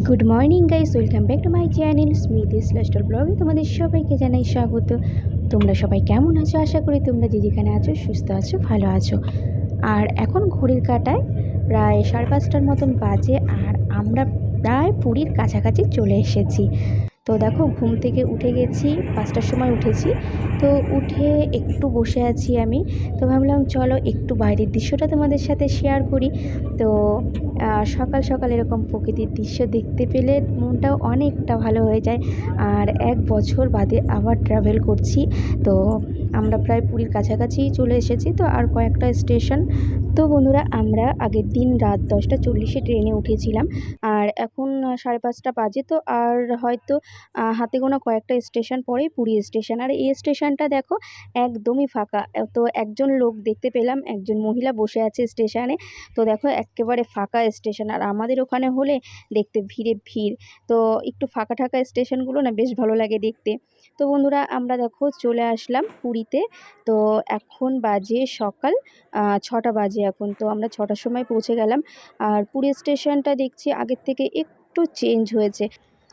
Good morning guys, welcome back to my channel Smithis lifestyle ব্লগে তোমাদের সবাইকে জানাই স্বাগত। তোমরা সবাই কেমন আছো? আশা করি তোমরা যে যেখানে আছো সুস্থ আছো, ভালো আছো। আর এখন ঘড়ির কাঁটায় প্রায় 5:30টার মতন বাজে, আর আমরা প্রায় পুরীর কাছাকাছি চলে এসেছি। তো দেখো, ঘুম থেকে উঠে গেছি, 5টার সময় উঠেছি। তো উঠে একটু বসে আছি আমি। তো ভাবলাম চলো একটু বাইরের দৃশ্যটা তোমাদের সাথে শেয়ার করি। তো সকাল সকাল এরকম প্রকৃতির দৃশ্য দেখতে পেলে মনটাও অনেকটা ভালো হয়ে যায়। আর 1 বছর বাদে আবার ট্রাভেল করছি। তো আমরা প্রায় পুরীর কাছাকাছি চলে এসেছি, তো আর কয়েকটা স্টেশন। তো বন্ধুরা, আমরা আগের দিন রাত 10টা 40-এ ট্রেনে উঠেছিলাম, আর এখন 5:30 বাজে। তো আর হয়তো হাতে গোনা কয়েকটা স্টেশন পরেই পুরী স্টেশন। আর এই স্টেশনটা দেখো একদমই ফাঁকা। তো একজন লোক দেখতে পেলাম, একজন মহিলা বসে আছে স্টেশনে। তো দেখো একেবারে ফাঁকা স্টেশন, আর আমাদের ওখানে হলে দেখতে ভিড়ে ভিড়। তো একটু ফাঁকা ঠাকা স্টেশনগুলো না বেশ ভালো লাগে দেখতে। তো বন্ধুরা, আমরা দেখো চলে আসলাম পুরীতে। তো এখন বাজে সকাল 6টা বাজে এখন। তো আমরা 6টার সময় পৌঁছে গেলাম। আর পুরী স্টেশনটা দেখছি আগের থেকে একটু চেঞ্জ হয়েছে।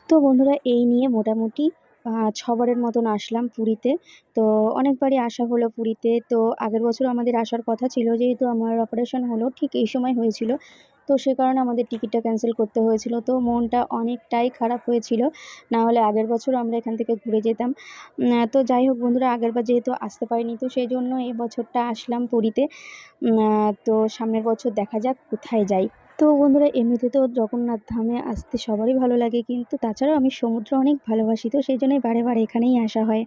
তো বন্ধুরা, এই নিয়ে মোটামুটি 6বারের মতন আসলাম পুরীতে। তো অনেকবারই আসা হলো পুরীতে। তো আগের বছর আমাদের আসার কথা ছিল, যেহেতু আমার অপারেশন হলো ঠিক এই সময় হয়েছিল। তো সে কারণে আমাদের টিকিটটা ক্যান্সেল করতে হয়েছিল। তো মনটা অনেকটাই খারাপ হয়েছিল, না হলে আগের বছর আমরা এখান থেকে ঘুরে যেতাম। তো যাই হোক বন্ধুরা, আগেরবার যেহেতু আসতে পারিনি, তো সেই জন্য এই বছরটা আসলাম পুরীতে। তো সামনের বছর দেখা যাক কোথায় যাই। তো বন্ধুরা, এমনিতে তো জগন্নাথ ধামে আসতে সবারই ভালো লাগে, কিন্তু তাছাড়াও আমি সমুদ্র অনেক ভালোবাসি, তো সেই জন্যই বারে বারে এখানেই আসা হয়।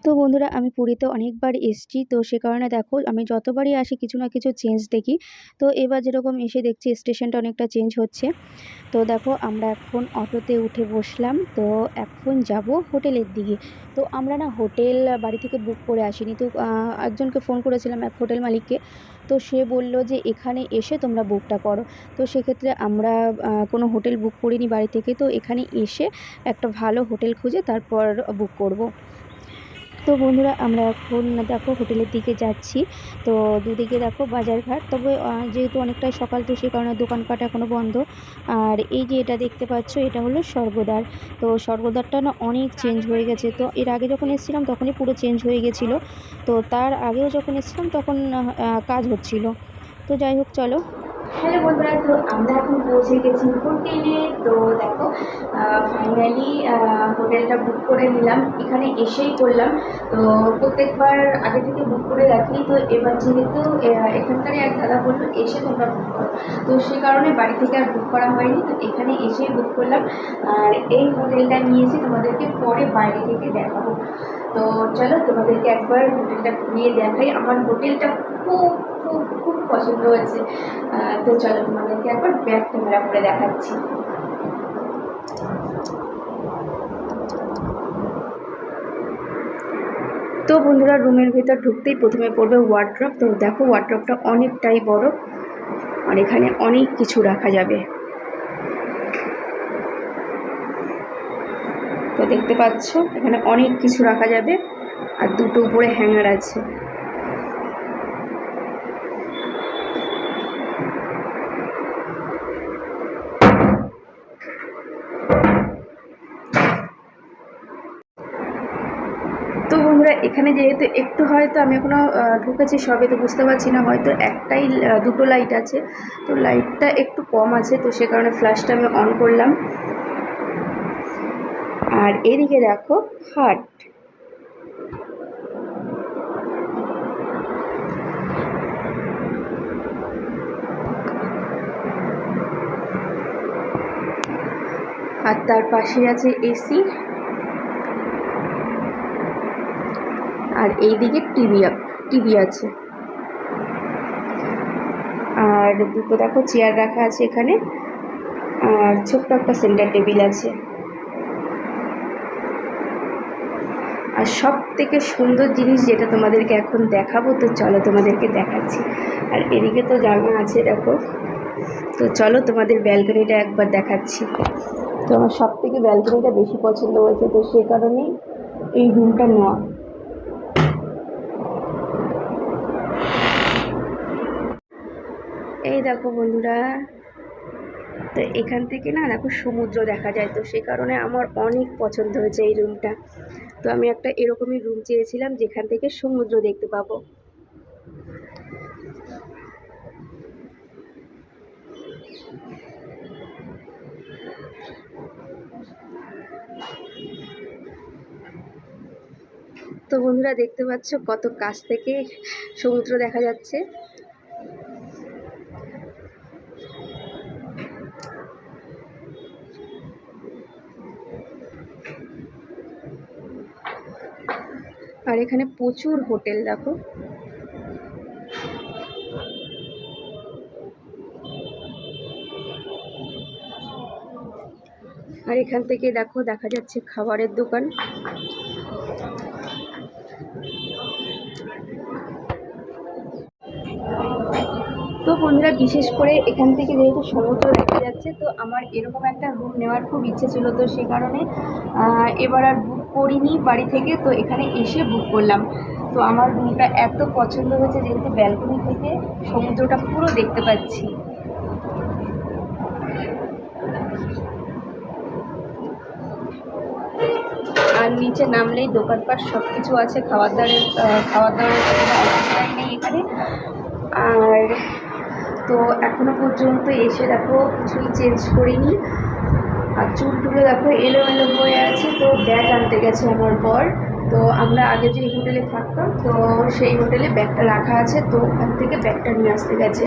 তো বন্ধুরা, আমি পুরীতে অনেকবার এসেছি, তো সে কারণে দেখো আমি যতবারই আসি কিছু না কিছু চেঞ্জ দেখি। তো এবার যেরকম এসে দেখছি স্টেশনটা অনেকটা চেঞ্জ হচ্ছে। তো দেখো আমরা এখন অটোতে উঠে বসলাম। তো এখন যাব হোটেলের দিকে। তো আমরা না হোটেল বাড়ি থেকে বুক করে আসিনি। তো একজনকে ফোন করেছিলাম, এক হোটেল মালিককে। তো সে বলল যে এখানে এসে তোমরা বুকটা করো। তো সেক্ষেত্রে আমরা কোনো হোটেল বুক করিনি বাড়ি থেকে। তো এখানে এসে একটা ভালো হোটেল খুঁজে তারপর বুক করব। তো বন্ধুরা, আমরা এখন দেখো হোটেলের দিকে যাচ্ছি। তো দুদিকে দেখো বাজারঘাট, তবে যেহেতু অনেকটাই সকাল, তো সেই কারণে দোকানপাট এখনও বন্ধ। আর এই যে এটা দেখতে পাচ্ছ, এটা হলো স্বর্গদ্বার। তো স্বর্গদ্বারটা না অনেক চেঞ্জ হয়ে গেছে। তো এর আগে যখন এসেছিলাম তখনই পুরো চেঞ্জ হয়ে গেছিলো। তো তার আগেও যখন এসেছিলাম তখন কাজ হচ্ছিল। তো যাই হোক, চলো। হ্যালো বন্ধুরা, তো আমরা এখন পৌঁছে গেছি হোটেলে। তো দেখো ফাইনালি হোটেলটা বুক করে নিলাম, এখানে এসেই করলাম। তো প্রত্যেকবার আগে থেকে বুক করে রাখি, তো এবার যেহেতু এখানকারই এক দাদা বললো এসে তোমরা বুক করো, তো সে কারণে বাড়ি থেকে আর বুক করা হয়নি, তো এখানে এসেই বুক করলাম। আর এই হোটেলটা নিয়েছি, তোমাদেরকে পরে বাইরে থেকে দেখাবো। তো চলো তোমাদেরকে একবার হোটেলটা ঘুরিয়ে দেখাই। আমার হোটেলটা খুব খুব খুব পছন্দ হয়েছে। তো চলো তোমাদেরকে একবার ব্যাক ক্যামেরা করে দেখাচ্ছি। তো বন্ধুরা, রুমের ভেতর ঢুকতেই প্রথমে পড়বে ওয়ার্ড্রপ। তো দেখো ওয়ার্ড্রপটা অনেকটাই বড়, আর এখানে অনেক কিছু রাখা যাবে। তো দেখতে পাচ্ছ এখানে অনেক কিছু রাখা যাবে, আর দুটো উপরে হ্যাঙ্গার আছে। তো বন্ধুরা, এখানে যেহেতু একটু হয়তো আমি এখনও ঢুকেছি সবে, তো বুঝতে পারছি না, হয়তো একটাই দুটো লাইট আছে। তো লাইটটা একটু কম আছে, তো সে কারণে ফ্ল্যাশটা আমি অন করলাম। আর এদিকে দেখো খাট। আর তার পাশে আছে এসি, আর এইদিকে টিভি আছে। আর দুটো দেখো চেয়ার রাখা আছে এখানে, আর ছোট্ট একটা সেন্টার টেবিল আছে। আর সব থেকে সুন্দর জিনিস যেটা তোমাদেরকে এখন দেখাবো, তো চলো তোমাদেরকে দেখাচ্ছি। আর এদিকে তো জানলা আছে দেখো। তো চলো তোমাদের ব্যালকনিটা একবার দেখাচ্ছি। তো আমার সব থেকে ব্যালকনিটা বেশি পছন্দ হয়েছে, তো সেই কারণেই এই রুমটা নেওয়া। এই দেখো বন্ধুরা, তো এখান থেকে না দেখো সমুদ্র দেখা যায়, তো সেই কারণে আমার অনেক পছন্দ হয়েছে এই রুমটা। তো আমি একটা এরকমই রুম চেয়েছিলাম যেখান থেকে সমুদ্র দেখতে পাবো। তো বন্ধুরা দেখতে পাচ্ছ কত কাছ থেকে সমুদ্র দেখা যাচ্ছে। আর এখানে প্রচুর হোটেল দেখো। আর এখান থেকে দেখো দেখা যাচ্ছে খাবারের দোকান। তো বন্ধুরা বিশেষ করে এখান থেকে যেহেতু সমুদ্র দেখা যাচ্ছে, তো আমার এরকম একটা রুম নেওয়ার খুব ইচ্ছে ছিল, তো সে কারণে এবার আর বুক করিনি বাড়ি থেকে, তো এখানে এসে বুক করলাম। তো আমার রুমটা এত পছন্দ হয়েছে যেহেতু ব্যালকনি থেকে সমুদ্রটা পুরো দেখতে পাচ্ছি। আর নিচে নামলেই দোকানপাট সব কিছু আছে, খাবার দাবারের কোনো অসুবিধাই নেই এখানে। আর তো এখনো পর্যন্ত এসে দেখো কিছুই চেঞ্জ করিনি, আর চুলটুলো দেখো এলোমেলো হয়ে আছে। তো ব্যাগ আনতে গেছে আমার বর। তো আমরা আগে যে হোটেলে থাকতাম, তো সেই হোটেলে ব্যাগটা রাখা আছে, তো ওখান থেকে ব্যাগটা নিয়ে আসতে গেছে।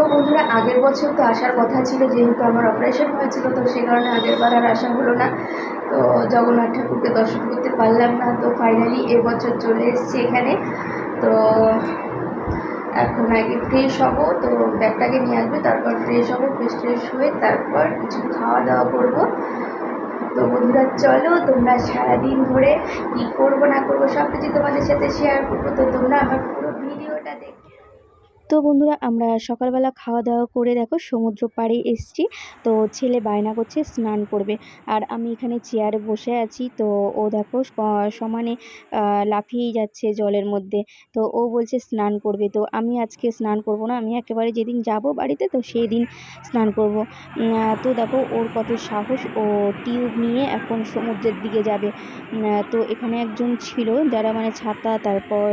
তো বন্ধুরা আগের বছর তো আসার কথা ছিল, যেহেতু আমার অপারেশন হয়েছিল, তো সে কারণে আগেরবার আর আসা হলো না। তো জগন্নাথ ঠাকুরকে দর্শন করতে পারলাম না। তো ফাইনালি এবছর চলে এসেছি এখানে। তো এখন আগে ফ্রেশ হবো, তো ব্যাগটাকে নিয়ে আসবে, তারপর ফ্রেশ হবো, ফ্রেশ হয়ে তারপর কিছু খাওয়া দাওয়া করবো। তো বন্ধুরা চলো, তোমরা সারাদিন ধরে কী করবো না করবো সব কিছু তোমাদের সাথে শেয়ার করবো, তো তোমরা আমার পুরো ভিডিওটা দেখো। তো বন্ধুরা আমরা সকালবেলা খাওয়া দাওয়া করে দেখো সমুদ্র পাড়ে এসছি। তো ছেলে বায়না করছে স্নান করবে, আর আমি এখানে চেয়ারে বসে আছি। তো ও দেখো সমানে লাফিয়েই যাচ্ছে জলের মধ্যে। তো ও বলছে স্নান করবে, তো আমি আজকে স্নান করব না, আমি একেবারে যেদিন যাব বাড়িতে তো সেই দিন স্নান করব। তো দেখো ওর কত সাহস, ও টিউব নিয়ে এখন সমুদ্রের দিকে যাবে। তো এখানে একজন ছিল যারা মানে ছাতা, তারপর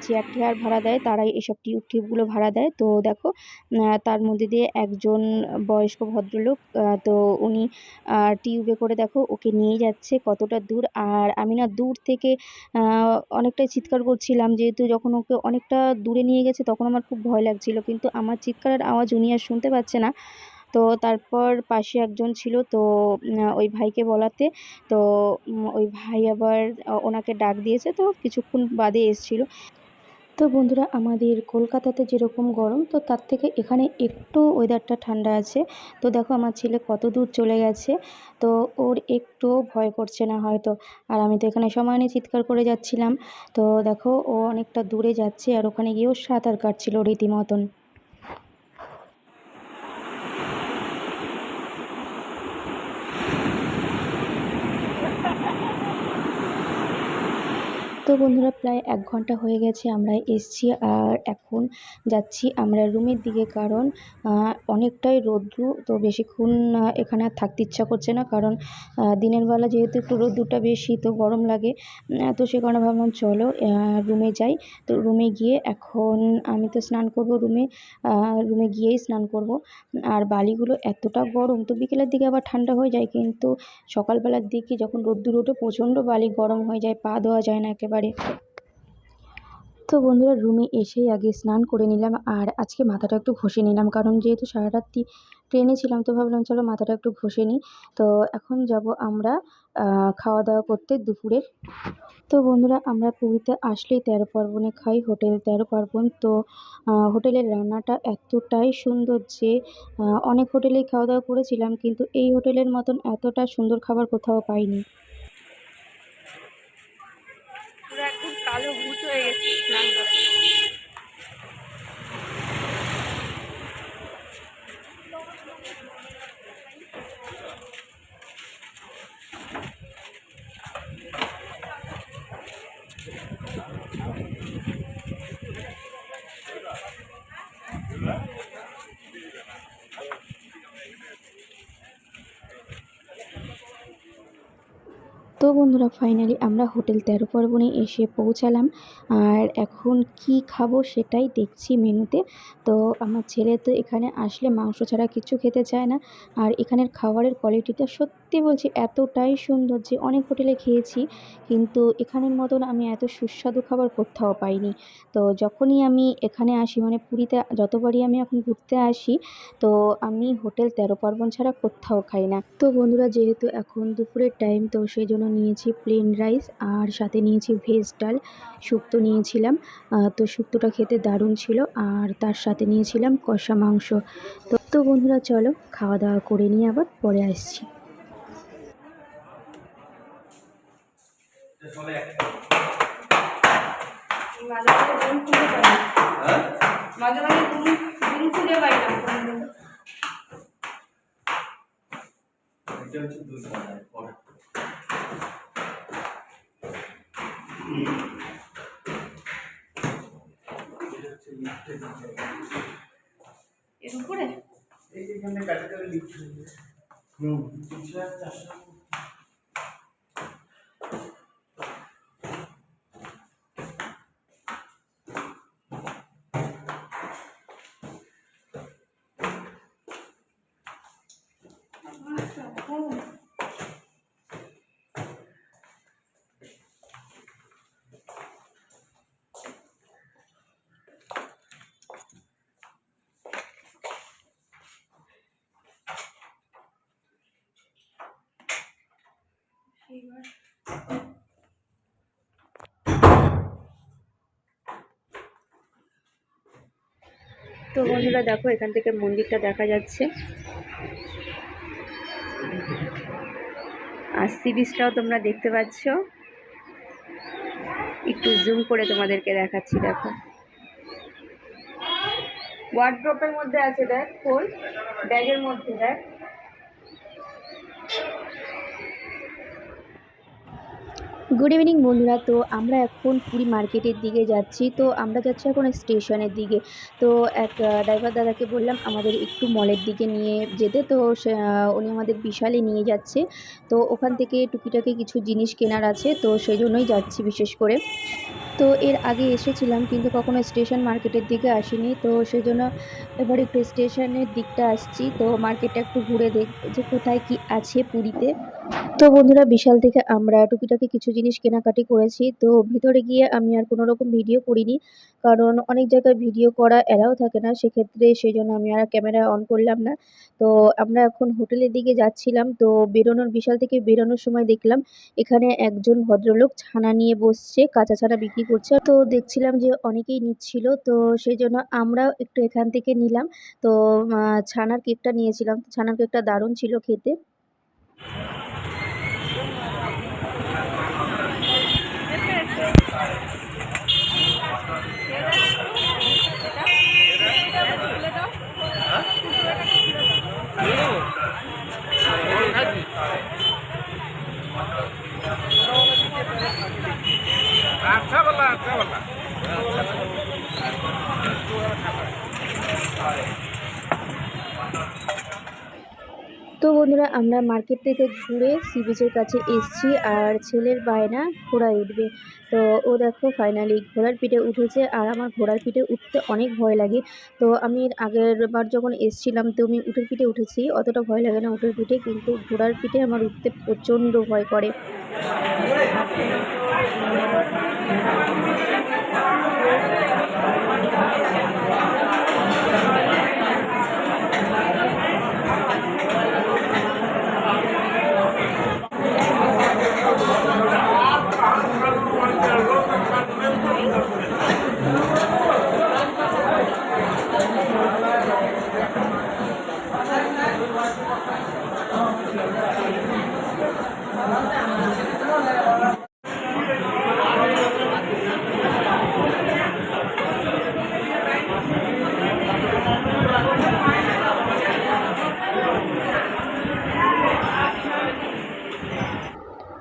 চেয়ার টেয়ার ভাড়া দেয়, তারাই এসব টিউবগুলো ভাড়া দেয়। তো দেখো তার মধ্যে দিয়ে একজন বয়স্ক ভদ্রলোক, তো উনি টিউবে করে দেখো ওকে নিয়ে যাচ্ছে কতটা দূর। আর আমি না দূর থেকে অনেকটাই চিৎকার করছিলাম, যেহেতু যখন ওকে অনেকটা দূরে নিয়ে গেছে তখন আমার খুব ভয় লাগছিল, কিন্তু আমার চিৎকারের আওয়াজ উনি আর শুনতে পাচ্ছে না। তো তারপর পাশে একজন ছিল, তো ওই ভাইকে বলাতে, তো ওই ভাই আবার ওনাকে ডাক দিয়েছে, তো কিছুক্ষণ বাদে এসছিল। তো বন্ধুরা আমাদের কলকাতাতে যেরকম গরম, তো তার থেকে এখানে একটু ওয়েদারটা ঠান্ডা আছে। তো দেখো আমার ছেলে কত দূর চলে গেছে, তো ওর একটু ভয় করছে না হয়তো। আর আমি তো এখানে সমানে চিৎকার করে যাচ্ছিলাম। তো দেখো ও অনেকটা দূরে যাচ্ছে, আর ওখানে গিয়েও সাঁতার কাটছিল রীতিমতন। তো বন্ধুরা প্রায় 1 ঘন্টা হয়ে গেছে আমরা এসছি, আর এখন যাচ্ছি আমরা রুমের দিকে, কারণ অনেকটাই রৌদ্র। তো বেশিক্ষণ এখানে আর থাকতে ইচ্ছা করছে না, কারণ দিনের বেলা যেহেতু একটু রৌদ্রটা বেশি, তো গরম লাগে। তো সে কারণে ভাবলাম চলো রুমে যাই। তো রুমে গিয়ে এখন আমি তো স্নান করব রুমে, রুমে গিয়েই স্নান করব। আর বালিগুলো এতটা গরম, তো বিকেলের দিকে আবার ঠান্ডা হয়ে যায়, কিন্তু সকালবেলার দিকে যখন রোদ্দুর ওঠে প্রচণ্ড বালি গরম হয়ে যায়, পা ধোয়া যায় না একেবারে। তো বন্ধুরা রুমে এসেই আগে স্নান করে নিলাম, আর আজকে মাথাটা একটু ঘষে নিলাম, কারণ যেহেতু সারা রাত্রি ট্রেনে ছিলাম, তো ভাবলাম চলো মাথাটা একটু ঘষে নিই। তো এখন যাব আমরা খাওয়া দাওয়া করতে দুপুরের। তো বন্ধুরা আমরা পুরীতে আসলেই 13 পার্বণে খাই, হোটেল 13 পার্বণ। তো হোটেলের রান্নাটা এতটাই সুন্দর যে অনেক হোটেলেই খাওয়া দাওয়া করেছিলাম, কিন্তু এই হোটেলের মতন এতটা সুন্দর খাবার কোথাও পাইনি। পুরো একদম কালো ভূত হয়ে গেছে স্নান করে। তো বন্ধুরা ফাইনালি আমরা হোটেল 13 পর্বণে এসে পৌঁছালাম। আর এখন কি খাবো সেটাই দেখছি মেনুতে। তো আমার ছেলে তো এখানে আসলে মাংস ছাড়া কিচ্ছু খেতে চায় না। আর এখানের খাবারের কোয়ালিটিটা সত্যি বলছি এতটাই সুন্দর যে অনেক হোটেলে খেয়েছি, কিন্তু এখানের মতন আমি এত সুস্বাদু খাবার কোত্থাও পাইনি। তো যখনই আমি এখানে আসি মানে পুরীতে যতবারই আমি এখন ঘুরতে আসি, তো আমি হোটেল 13 পর্বণ ছাড়া কোত্থাও খাই না। তো বন্ধুরা যেহেতু এখন দুপুরের টাইম, তো সেই জন্য নিয়েছি প্লেন রাইস আর সাথে নিয়েছি ভেজ ডাল, শুক্তো নিয়েছিলাম। তো শুক্তোটা খেতে দারুণ ছিল। আর তার সাথে নিয়েছিলাম কষা মাংস। তো বন্ধুরা চলো খাওয়া দাওয়া করে নিয়ে আবার পরে আসছি। মাঝে মাঝে ঘুম খুঁজে পাই না। এটা হচ্ছে 2 ঘন্টার পর। এর উপরে এই যে এখানে কাটে কাটে লিখতে হবে। 400। তো বন্ধুরা দেখো এখান থেকে মন্দিরটা দেখা যাচ্ছে, আর সি বিচটাও তোমরা দেখতে পাচ্ছ। একটু জুম করে তোমাদেরকে দেখাচ্ছি, দেখো ওয়ার্ড্রপের মধ্যে আছে, দেখ ফোন ব্যাগের মধ্যে দেখ। গুড ইভিনিং বন্ধুরা। তো আমরা এখন পুরী মার্কেটের দিকে যাচ্ছি। তো আমরা যাচ্ছি এখন স্টেশনের দিকে। তো এক ড্রাইভার দাদাকে বললাম আমাদের একটু মলের দিকে নিয়ে যেতে। তো উনি আমাদের বিশালে নিয়ে যাচ্ছে। তো ওখান থেকে টুকিটাকি কিছু জিনিস কেনার আছে, তো সেই জন্যই যাচ্ছি বিশেষ করে। তো এর আগে এসেছিলাম কিন্তু কখনো স্টেশন মার্কেটের দিকে আসিনি, তো সেই জন্য এবার একটু স্টেশনের দিকটা আসছি। তো মার্কেটটা একটু ঘুরে দেখব যে কোথায় কি আছে পুরীতে। তো বন্ধুরা বিশাল থেকে আমরা টুকিটাকি কিছু জিনিস কেনাকাটি করেছি। তো ভিতরে গিয়ে আমি আর কোনো রকম ভিডিও করিনি, কারণ অনেক জায়গায় ভিডিও করা এলাও থাকে না, সেক্ষেত্রে সেই জন্য আমি আর ক্যামেরা অন করলাম না। তো আমরা এখন হোটেলের দিকে যাচ্ছিলাম। তো বিশাল থেকে বেরোনোর সময় দেখলাম এখানে একজন ভদ্রলোক ছানা নিয়ে বসছে, কাঁচা ছানা বিক্রি করছে। তো দেখছিলাম যে অনেকেই নিচ্ছিল, তো সেই জন্য আমরাও একটু এখান থেকে নিলাম। তো ছানার কেকটা নিয়েছিলাম। তো ছানার কেকটা দারুণ ছিল খেতে। अच्छा वाला अच्छा वाला। তো বন্ধুরা আমরা মার্কেট থেকে ঘুরে সি বিচের কাছে এসছি, আর ছেলের বায়না ঘোড়ায় উঠবে। তো ও দেখো ফাইনালি ঘোড়ার পিঠে উঠেছে। আর আমার ঘোড়ার পিঠে উঠতে অনেক ভয় লাগে। তো আমি এর আগের বার যখন এসছিলাম তো আমি উটের পিঠে উঠেছি, অতটা ভয় লাগে না উটের পিঠে, কিন্তু ঘোড়ার পিঠে আমার উঠতে প্রচণ্ড ভয় করে।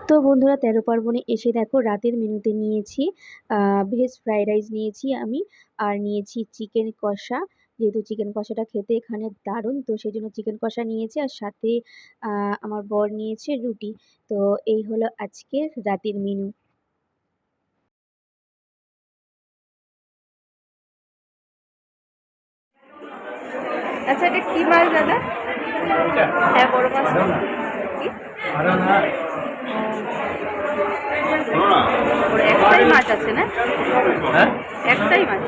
তো বন্ধুরা 13 পার্বণে এসে দেখো রাতের মেনুতে নিয়েছি ভেজ ফ্রাইড রাইস নিয়েছি আমি, আর নিয়েছি চিকেন কষা, যেহেতু চিকেন কষাটা খেতে এখানে দারুণ, তো সেই জন্য চিকেন কষা নিয়েছি আর সাথে আমার বর নিয়েছে রুটি। তো এই হলো আজকের রাতের মেনু। আচ্ছা, এটা কি মাছ দাদা? হ্যাঁ, বড় মাছ কি? ওর একটাই মাছ আছে না? হ্যাঁ একটাই মাছ।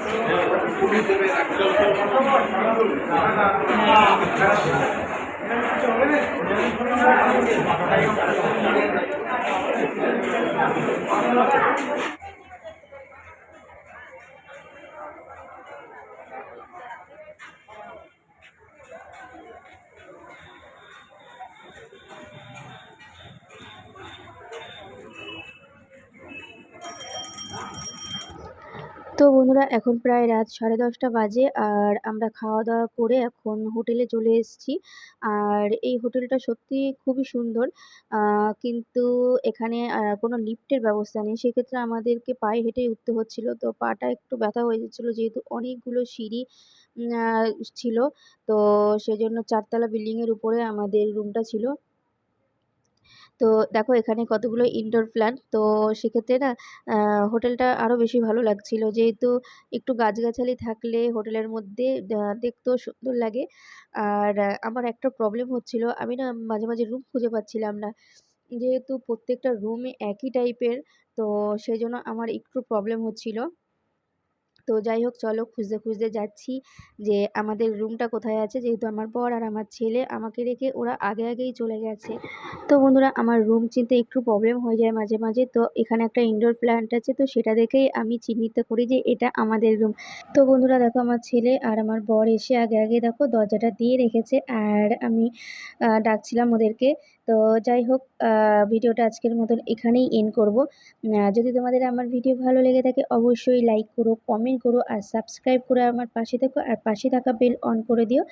তো বন্ধুরা এখন প্রায় রাত 10:30 বাজে আর আমরা খাওয়া-দাওয়া করে এখন হোটেলে চলে এসেছি। আর এই হোটেলটা সত্যিই খুবই সুন্দর। কিন্তু এখানে কোনো লিফটের ব্যবস্থা নেই। সেক্ষেত্রে আমাদেরকে পায়ে হেঁটেই উঠতে হচ্ছিল। তো পাটা একটু ব্যথা হয়ে যাচ্ছিল যেহেতু অনেকগুলো সিঁড়ি উম আ ছিল। তো সেজন্য ৪ তলা বিল্ডিং এর উপরে আমাদের রুমটা ছিল। তো দেখো এখানে কতগুলো ইনডোর প্ল্যান্ট, তো সেক্ষেত্রে না হোটেলটা আরো বেশি ভালো লাগছিল। যেহেতু একটু গাছগাছালি থাকলে হোটেলের মধ্যে দেখতেও সুন্দর লাগে। আর আমার একটা প্রবলেম হচ্ছিল, আমি না মাঝে, মাঝে রুম খুঁজে পাচ্ছিলাম না। যেহেতু প্রত্যেকটা রুমই একই টাইপের, তো সেজন্য আমার একটু প্রবলেম হচ্ছিল। তো যাই হোক চলো খুঁজতে, খুঁজতে যাচ্ছি যে আমাদের রুমটা কোথায় আছে। যেহেতু আমার বর আর আমার ছেলে আমাকে রেখে ওরা আগে, আগেই চলে গেছে। তো বন্ধুরা আমার রুম চিনতে একটু প্রবলেম হয়ে যায় মাঝে, মাঝে। তো এখানে একটা ইনডোর প্ল্যান্ট আছে, তো সেটা দেখেই আমি চিহ্নিত করি যে এটা আমাদের রুম। তো বন্ধুরা দেখো আমার ছেলে আর আমার বর এসে আগে, আগে দেখো দরজাটা দিয়ে রেখেছে আর আমি ডাকছিলাম ওদেরকে। তো যাই হোক ভিডিওটা আজকের মতন এখানেই এন্ড করব। যদি তোমাদের আমার ভিডিও ভালো লেগে থাকে অবশ্যই লাইক করো, কমেন্ট করো আর সাবস্ক্রাইব করে আমার পাশে থেকো আর পাশে থাকা বেল অন করে দিও।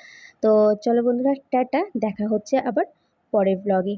তো চলো বন্ধুরা টাটা, দেখা হচ্ছে আবার পরের ব্লগে।